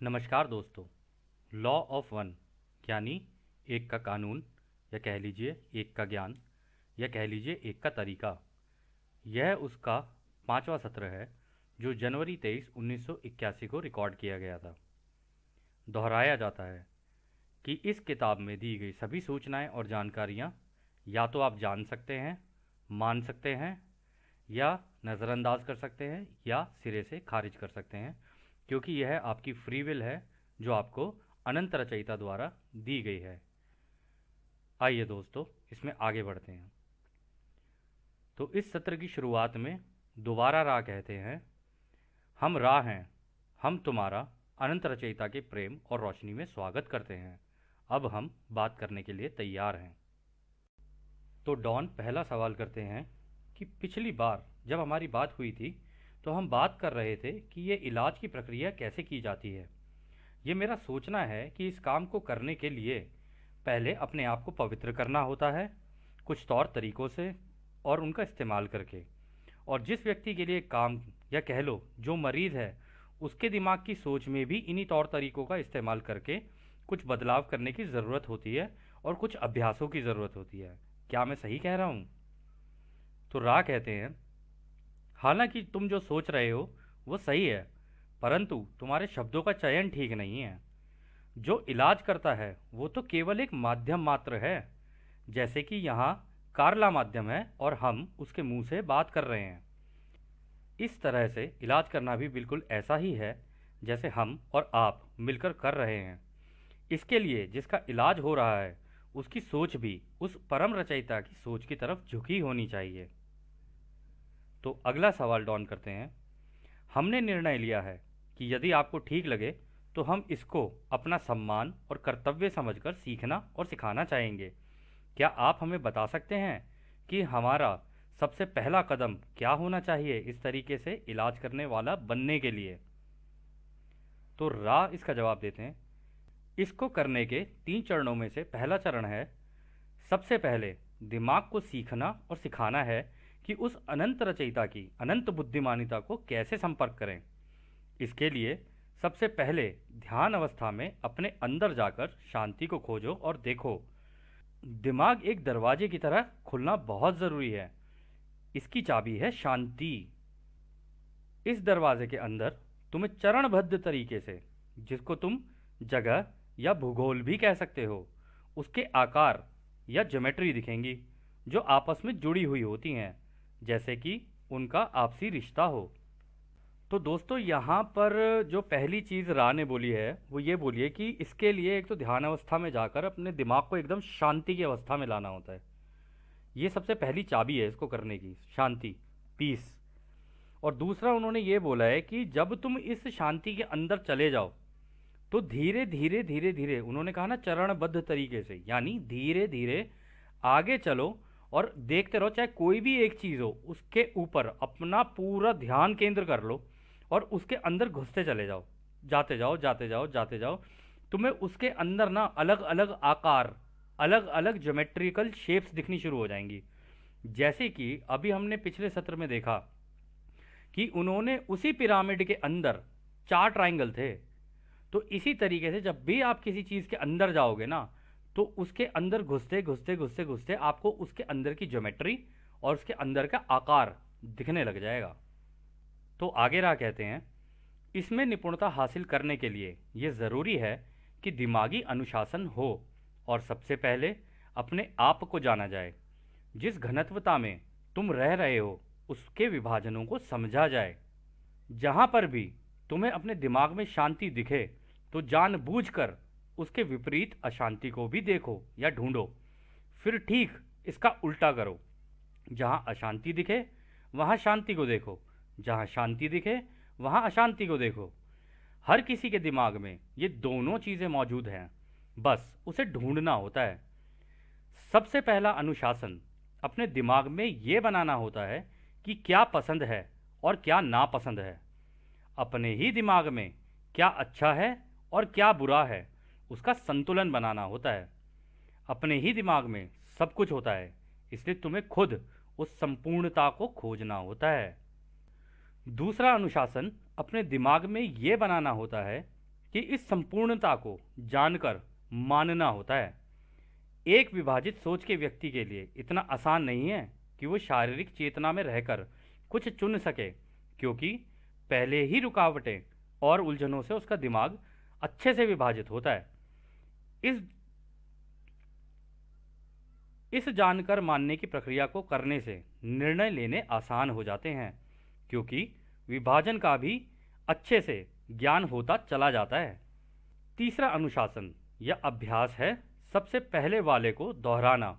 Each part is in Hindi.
नमस्कार दोस्तों। लॉ ऑफ वन यानी एक का कानून, या कह लीजिए एक का ज्ञान, या कह लीजिए एक का तरीका, यह उसका 5वां सत्र है जो जनवरी 23, 1981 को रिकॉर्ड किया गया था। दोहराया जाता है कि इस किताब में दी गई सभी सूचनाएं और जानकारियां या तो आप जान सकते हैं, मान सकते हैं, या नज़रअंदाज कर सकते हैं, या सिरे से खारिज कर सकते हैं, क्योंकि यह आपकी फ्री विल है जो आपको अनंत रचयिता द्वारा दी गई है। आइए दोस्तों, इसमें आगे बढ़ते हैं। तो इस सत्र की शुरुआत में दोबारा रा कहते हैं, हम रा हैं, हम तुम्हारा अनंत रचयिता के प्रेम और रोशनी में स्वागत करते हैं। अब हम बात करने के लिए तैयार हैं। तो डॉन पहला सवाल करते हैं कि पिछली बार जब हमारी बात हुई थी तो हम बात कर रहे थे कि ये इलाज की प्रक्रिया कैसे की जाती है। ये मेरा सोचना है कि इस काम को करने के लिए पहले अपने आप को पवित्र करना होता है, कुछ तौर तरीकों से और उनका इस्तेमाल करके। और जिस व्यक्ति के लिए काम, या कह लो जो मरीज़ है, उसके दिमाग की सोच में भी इन्हीं तौर तरीकों का इस्तेमाल करके कुछ बदलाव करने की ज़रूरत होती है और कुछ अभ्यासों की ज़रूरत होती है। क्या मैं सही कह रहा हूँ? तो रा कहते हैं, हालांकि तुम जो सोच रहे हो वो सही है, परंतु तुम्हारे शब्दों का चयन ठीक नहीं है। जो इलाज करता है वो तो केवल एक माध्यम मात्र है, जैसे कि यहाँ कारला माध्यम है और हम उसके मुंह से बात कर रहे हैं। इस तरह से इलाज करना भी बिल्कुल ऐसा ही है जैसे हम और आप मिलकर कर रहे हैं। इसके लिए जिसका इलाज हो रहा है उसकी सोच भी उस परम रचयिता की सोच की तरफ झुकी होनी चाहिए। तो अगला सवाल डॉन करते हैं, हमने निर्णय लिया है कि यदि आपको ठीक लगे तो हम इसको अपना सम्मान और कर्तव्य समझकर सीखना और सिखाना चाहेंगे। क्या आप हमें बता सकते हैं कि हमारा सबसे पहला कदम क्या होना चाहिए इस तरीके से इलाज करने वाला बनने के लिए? तो रा इसका जवाब देते हैं, इसको करने के 3 चरणों में से पहला चरण है, सबसे पहले दिमाग को सीखना और सिखाना है कि उस अनंत रचयिता की अनंत बुद्धिमानिता को कैसे संपर्क करें। इसके लिए सबसे पहले ध्यान अवस्था में अपने अंदर जाकर शांति को खोजो और देखो। दिमाग एक दरवाजे की तरह खुलना बहुत ज़रूरी है। इसकी चाबी है शांति। इस दरवाजे के अंदर तुम्हें चरणबद्ध तरीके से, जिसको तुम जगह या भूगोल भी कह सकते हो, उसके आकार या ज्योमेट्री दिखेंगी जो आपस में जुड़ी हुई होती हैं, जैसे कि उनका आपसी रिश्ता हो। तो दोस्तों, यहाँ पर जो पहली चीज़ रा ने बोली है वो ये बोली है कि इसके लिए एक तो ध्यान अवस्था में जाकर अपने दिमाग को एकदम शांति की अवस्था में लाना होता है। ये सबसे पहली चाबी है इसको करने की, शांति, पीस। और दूसरा उन्होंने ये बोला है कि जब तुम इस शांति के अंदर चले जाओ तो धीरे धीरे धीरे धीरे, उन्होंने कहा ना चरणबद्ध तरीके से, यानी धीरे धीरे आगे चलो और देखते रहो। चाहे कोई भी एक चीज़ हो उसके ऊपर अपना पूरा ध्यान केंद्र कर लो और उसके अंदर घुसते चले जाओ, जाते जाओ जाते जाओ जाते जाओ। तुम्हें उसके अंदर ना अलग अलग आकार, अलग अलग ज्योमेट्रिकल शेप्स दिखनी शुरू हो जाएंगी। जैसे कि अभी हमने पिछले सत्र में देखा कि उन्होंने उसी पिरामिड के अंदर 4 ट्राइंगल थे। तो इसी तरीके से जब भी आप किसी चीज़ के अंदर जाओगे ना, तो उसके अंदर घुसते घुसते घुसते घुसते आपको उसके अंदर की ज्योमेट्री और उसके अंदर का आकार दिखने लग जाएगा। तो आगे रहा कहते हैं, इसमें निपुणता हासिल करने के लिए ये ज़रूरी है कि दिमागी अनुशासन हो और सबसे पहले अपने आप को जाना जाए। जिस घनत्वता में तुम रह रहे हो उसके विभाजनों को समझा जाए। जहाँ पर भी तुम्हें अपने दिमाग में शांति दिखे तो जानबूझकर उसके विपरीत अशांति को भी देखो या ढूंढो। फिर ठीक इसका उल्टा करो। जहाँ अशांति दिखे वहाँ शांति को देखो, जहाँ शांति दिखे वहाँ अशांति को देखो। हर किसी के दिमाग में ये दोनों चीज़ें मौजूद हैं, बस उसे ढूंढना होता है। सबसे पहला अनुशासन अपने दिमाग में ये बनाना होता है कि क्या पसंद है और क्या नापसंद है। अपने ही दिमाग में क्या अच्छा है और क्या बुरा है उसका संतुलन बनाना होता है। अपने ही दिमाग में सब कुछ होता है, इसलिए तुम्हें खुद उस संपूर्णता को खोजना होता है। दूसरा अनुशासन अपने दिमाग में ये बनाना होता है कि इस संपूर्णता को जानकर मानना होता है। एक विभाजित सोच के व्यक्ति के लिए इतना आसान नहीं है कि वो शारीरिक चेतना में रहकर कुछ चुन सके, क्योंकि पहले ही रुकावटें और उलझनों से उसका दिमाग अच्छे से विभाजित होता है। इस इस जानकर मानने की प्रक्रिया को करने से निर्णय लेने आसान हो जाते हैं, क्योंकि विभाजन का भी अच्छे से ज्ञान होता चला जाता है। तीसरा अनुशासन या अभ्यास है सबसे पहले वाले को दोहराना,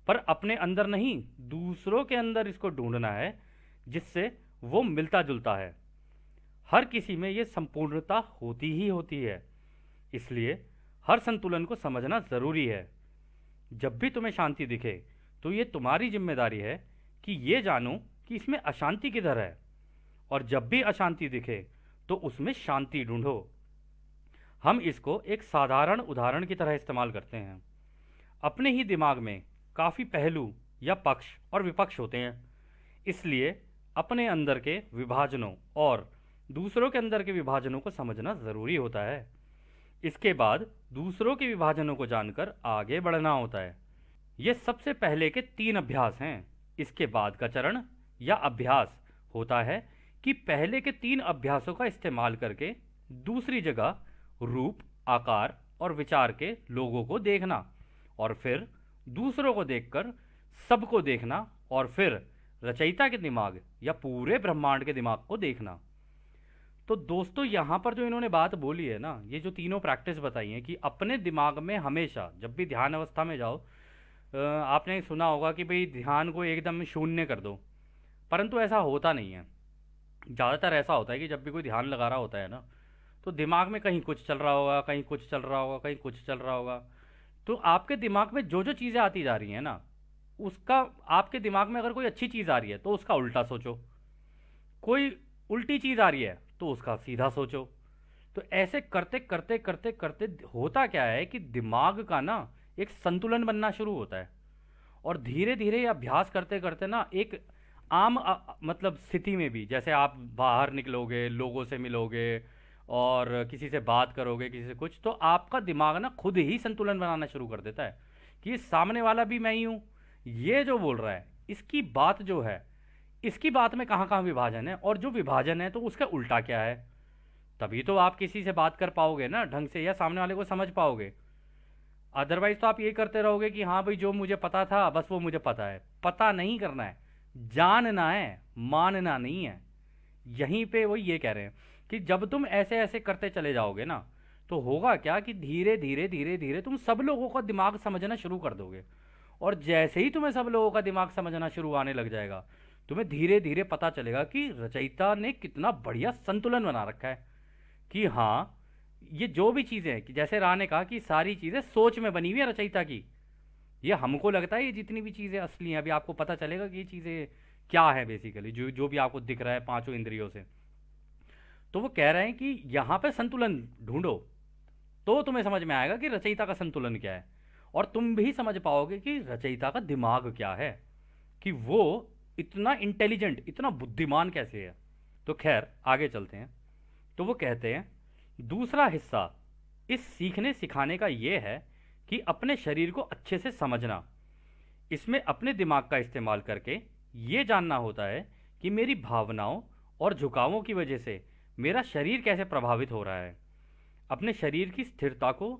पर अपने अंदर नहीं, दूसरों के अंदर इसको ढूंढना है जिससे वो मिलता जुलता है। हर किसी में ये संपूर्णता होती ही होती है, इसलिए हर संतुलन को समझना ज़रूरी है। जब भी तुम्हें शांति दिखे तो ये तुम्हारी जिम्मेदारी है कि ये जानो कि इसमें अशांति किधर है, और जब भी अशांति दिखे तो उसमें शांति ढूंढो। हम इसको एक साधारण उदाहरण की तरह इस्तेमाल करते हैं। अपने ही दिमाग में काफ़ी पहलू या पक्ष और विपक्ष होते हैं, इसलिए अपने अंदर के विभाजनों और दूसरों के अंदर के विभाजनों को समझना ज़रूरी होता है। इसके बाद दूसरों के विभाजनों को जानकर आगे बढ़ना होता है। ये सबसे पहले के 3 अभ्यास हैं। इसके बाद का चरण या अभ्यास होता है कि पहले के 3 अभ्यासों का इस्तेमाल करके दूसरी जगह रूप, आकार और विचार के लोगों को देखना, और फिर दूसरों को देखकर सबको देखना, और फिर रचयिता के दिमाग या पूरे ब्रह्मांड के दिमाग को देखना। तो दोस्तों, यहाँ पर जो इन्होंने बात बोली है ना, ये जो तीनों प्रैक्टिस बताई हैं कि अपने दिमाग में हमेशा जब भी ध्यान अवस्था में जाओ, आपने सुना होगा कि भाई ध्यान को एकदम शून्य कर दो, परंतु ऐसा होता नहीं है। ज़्यादातर ऐसा होता है कि जब भी कोई ध्यान लगा रहा होता है ना, तो दिमाग में कहीं कुछ चल रहा होगा, कहीं कुछ चल रहा होगा, कहीं कुछ चल रहा होगा। तो आपके दिमाग में जो जो चीज़ें आती जा रही हैं ना, उसका आपके दिमाग में अगर कोई अच्छी चीज़ आ रही है तो उसका उल्टा सोचो, कोई उल्टी चीज़ आ रही है तो उसका सीधा सोचो। तो ऐसे करते करते करते करते होता क्या है कि दिमाग का ना एक संतुलन बनना शुरू होता है, और धीरे धीरे ये अभ्यास करते करते ना एक आम मतलब स्थिति में भी, जैसे आप बाहर निकलोगे, लोगों से मिलोगे और किसी से बात करोगे, किसी से कुछ, तो आपका दिमाग ना खुद ही संतुलन बनाना शुरू कर देता है कि ये सामने वाला भी मैं ही हूँ, ये जो बोल रहा है इसकी बात जो है, इसकी बात में कहाँ कहाँ विभाजन है, और जो विभाजन है तो उसका उल्टा क्या है। तभी तो आप किसी से बात कर पाओगे ना ढंग से, या सामने वाले को समझ पाओगे। अदरवाइज तो आप ये करते रहोगे कि हाँ भाई जो मुझे पता था बस वो मुझे पता है। पता नहीं करना है, जानना है, मानना नहीं है। यहीं पे वो ये कह रहे हैं कि जब तुम ऐसे ऐसे करते चले जाओगे ना, तो होगा क्या कि धीरे धीरे धीरे धीरे तुम सब लोगों का दिमाग समझना शुरू कर दोगे, और जैसे ही तुम्हें सब लोगों का दिमाग समझना शुरू आने लग जाएगा, तुम्हें धीरे धीरे पता चलेगा कि रचयिता ने कितना बढ़िया संतुलन बना रखा है। कि हाँ, ये जो भी चीज़ें हैं, कि जैसे राह ने कहा कि सारी चीज़ें सोच में बनी हुई है रचयिता की। ये हमको लगता है ये जितनी भी चीज़ें असली हैं, अभी आपको पता चलेगा कि ये चीज़ें क्या है बेसिकली, जो जो भी आपको दिख रहा है पांचों इंद्रियों से। तो वो कह रहे हैं कि यहाँ पे संतुलन ढूंढो, तो तुम्हें समझ में आएगा कि रचयिता का संतुलन क्या है, और तुम भी समझ पाओगे कि रचयिता का दिमाग क्या है, कि वो इतना इंटेलिजेंट, इतना बुद्धिमान कैसे है। तो खैर आगे चलते हैं। तो वो कहते हैं दूसरा हिस्सा इस सीखने सिखाने का ये है कि अपने शरीर को अच्छे से समझना। इसमें अपने दिमाग का इस्तेमाल करके ये जानना होता है कि मेरी भावनाओं और झुकावों की वजह से मेरा शरीर कैसे प्रभावित हो रहा है। अपने शरीर की स्थिरता को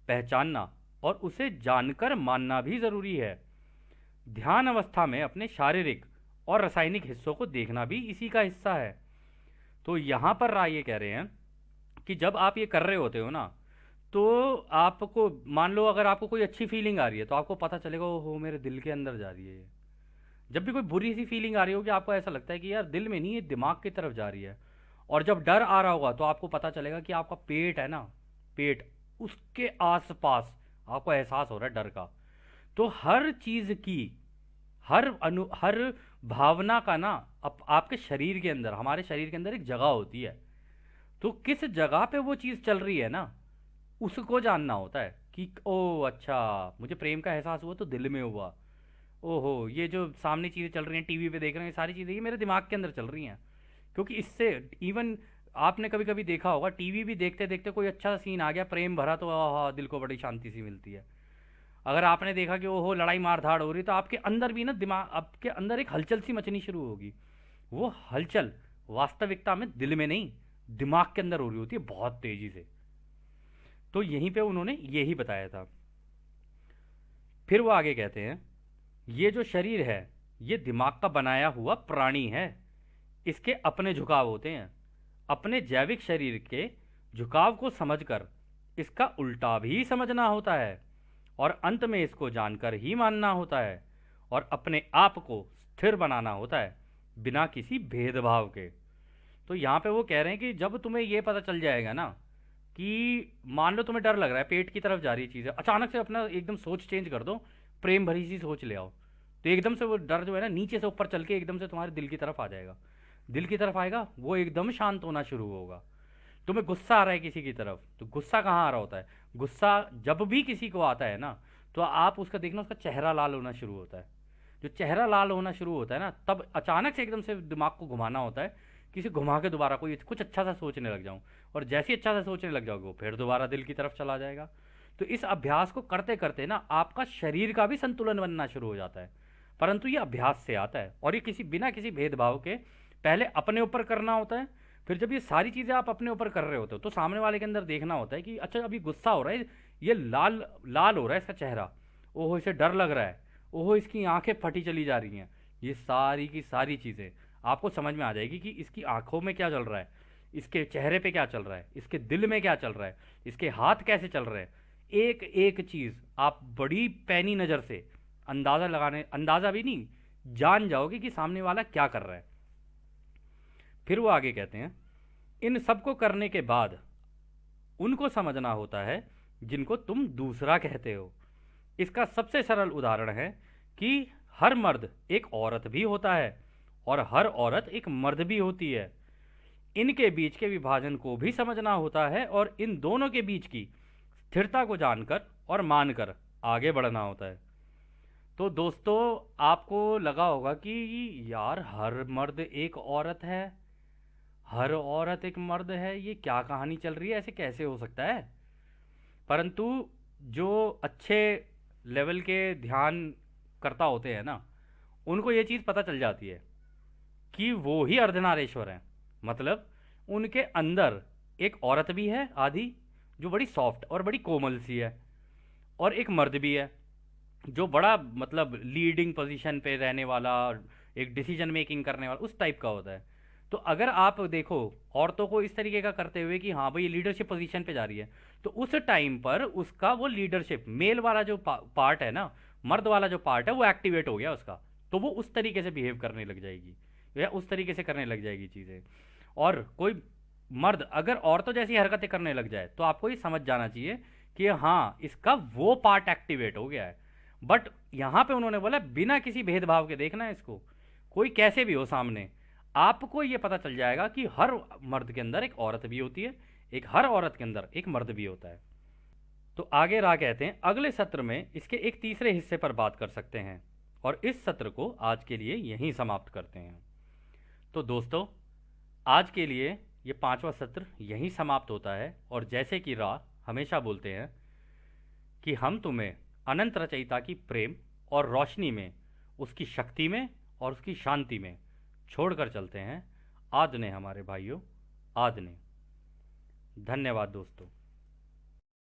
पहचानना और उसे जानकर मानना भी ज़रूरी है। ध्यान अवस्था में अपने शारीरिक और रासायनिक हिस्सों को देखना भी इसी का हिस्सा है। तो यहाँ पर राय ये कह रहे हैं कि जब आप ये कर रहे होते हो ना, तो आपको मान लो अगर आपको कोई अच्छी फीलिंग आ रही है तो आपको पता चलेगा ओहो मेरे दिल के अंदर जा रही है ये। जब भी कोई बुरी सी फीलिंग आ रही होगी आपको ऐसा लगता है कि यार दिल में नहीं, ये दिमाग की तरफ जा रही है। और जब डर आ रहा होगा तो आपको पता चलेगा कि आपका पेट है ना, पेट, उसके आसपास आपको एहसास हो रहा है डर का। तो हर चीज़ की, हर भावना का ना आपके शरीर के अंदर, हमारे शरीर के अंदर एक जगह होती है। तो किस जगह पे वो चीज़ चल रही है ना, उसको जानना होता है कि ओ अच्छा, मुझे प्रेम का एहसास हुआ तो दिल में हुआ। ओहो, ये जो सामने चीज़ें चल रही हैं, टीवी पे देख रहे हैं, ये सारी चीज़ें ये मेरे दिमाग के अंदर चल रही हैं। क्योंकि इससे इवन आपने कभी कभी देखा होगा, टीवी भी देखते देखते कोई अच्छा सा सीन आ गया प्रेम भरा, तो आहा दिल को बड़ी शांति सी मिलती है। अगर आपने देखा कि ओहो लड़ाई मार धाड़ हो रही, तो आपके अंदर भी ना, दिमाग आपके अंदर एक हलचल सी मचनी शुरू होगी। वो हलचल वास्तविकता में दिल में नहीं, दिमाग के अंदर हो रही होती है बहुत तेजी से। तो यहीं पे उन्होंने यही बताया था। फिर वो आगे कहते हैं, ये जो शरीर है ये दिमाग का बनाया हुआ प्राणी है। इसके अपने झुकाव होते हैं। अपने जैविक शरीर के झुकाव को समझकर इसका उल्टा भी समझना होता है, और अंत में इसको जानकर ही मानना होता है, और अपने आप को स्थिर बनाना होता है बिना किसी भेदभाव के। तो यहाँ पे वो कह रहे हैं कि जब तुम्हें ये पता चल जाएगा ना कि मान लो तुम्हें डर लग रहा है, पेट की तरफ जा रही है चीज़ें, अचानक से अपना एकदम सोच चेंज कर दो, प्रेम भरी सी सोच ले आओ, तो एकदम से वो डर जो है ना नीचे से ऊपर चल के एकदम से तुम्हारे दिल की तरफ आ जाएगा। दिल की तरफ आएगा, वो एकदम शांत होना शुरू होगा। तुम्हें गुस्सा आ रहा है किसी की तरफ, तो गुस्सा कहाँ आ रहा होता है? गुस्सा जब भी किसी को आता है ना, तो आप उसका देखना, उसका चेहरा लाल होना शुरू होता है। जो चेहरा लाल होना शुरू होता है ना, तब अचानक से एकदम से दिमाग को घुमाना होता है, किसी घुमा के दोबारा कोई कुछ अच्छा सा सोचने लग जाऊं, और जैसे ही अच्छा सा सोचने लग जाओगे वो फिर दोबारा दिल की तरफ चला जाएगा। तो इस अभ्यास को करते करते ना आपका शरीर का भी संतुलन बनना शुरू हो जाता है। परंतु ये अभ्यास से आता है, और ये किसी बिना किसी भेदभाव के पहले अपने ऊपर करना होता है। फिर जब ये सारी चीज़ें आप अपने ऊपर कर रहे होते हो, तो सामने वाले के अंदर देखना होता है कि अच्छा अभी गुस्सा हो रहा है, ये लाल लाल हो रहा है इसका चेहरा, ओहो इसे डर लग रहा है, ओहो इसकी आंखें फटी चली जा रही हैं। ये सारी की सारी चीज़ें आपको समझ में आ जाएगी कि इसकी आंखों में क्या चल रहा है, इसके चेहरे पे क्या चल रहा है, इसके दिल में क्या चल रहा है, इसके हाथ कैसे चल रहे हैं। एक एक चीज़ आप बड़ी पैनी नज़र से अंदाज़ा भी नहीं, जान जाओगे कि सामने वाला क्या कर रहा है। फिर वो आगे कहते हैं, इन सब को करने के बाद उनको समझना होता है जिनको तुम दूसरा कहते हो। इसका सबसे सरल उदाहरण है कि हर मर्द एक औरत भी होता है, और हर औरत एक मर्द भी होती है। इनके बीच के विभाजन को भी समझना होता है, और इन दोनों के बीच की स्थिरता को जानकर और मानकर आगे बढ़ना होता है। तो दोस्तों, आपको लगा होगा कि यार हर मर्द एक औरत है, हर औरत एक मर्द है, ये क्या कहानी चल रही है, ऐसे कैसे हो सकता है? परंतु जो अच्छे लेवल के ध्यान करता होते हैं ना, उनको ये चीज़ पता चल जाती है कि वो ही अर्धनारीश्वर हैं। मतलब उनके अंदर एक औरत भी है आधी, जो बड़ी सॉफ्ट और बड़ी कोमल सी है, और एक मर्द भी है जो बड़ा मतलब लीडिंग पोजीशन पे रहने वाला, एक डिसीजन मेकिंग करने वाला उस टाइप का होता है। तो अगर आप देखो औरतों को इस तरीके का करते हुए कि हाँ भाई ये लीडरशिप पोजीशन पे जा रही है, तो उस टाइम पर उसका वो लीडरशिप मेल वाला जो पार्ट है ना, मर्द वाला जो पार्ट है वो एक्टिवेट हो गया उसका, तो वो उस तरीके से बिहेव करने लग जाएगी, या उस तरीके से करने लग जाएगी चीज़ें। और कोई मर्द अगर औरतों जैसी हरकतें करने लग जाए, तो आपको ये समझ जाना चाहिए कि हाँ इसका वो पार्ट एक्टिवेट हो गया है। बट यहाँ पे उन्होंने बोला बिना किसी भेदभाव के देखना है इसको, कोई कैसे भी हो सामने, आपको ये पता चल जाएगा कि हर मर्द के अंदर एक औरत भी होती है, एक हर औरत के अंदर एक मर्द भी होता है। तो आगे राह कहते हैं, अगले सत्र में इसके एक तीसरे हिस्से पर बात कर सकते हैं, और इस सत्र को आज के लिए यहीं समाप्त करते हैं। तो दोस्तों, आज के लिए ये 5वां सत्र यहीं समाप्त होता है, और जैसे कि राह हमेशा बोलते हैं कि हम तुम्हें अनंत रचयिता की प्रेम और रोशनी में, उसकी शक्ति में और उसकी शांति में छोड़कर चलते हैं। आद ने हमारे भाइयों, आद ने। धन्यवाद दोस्तों।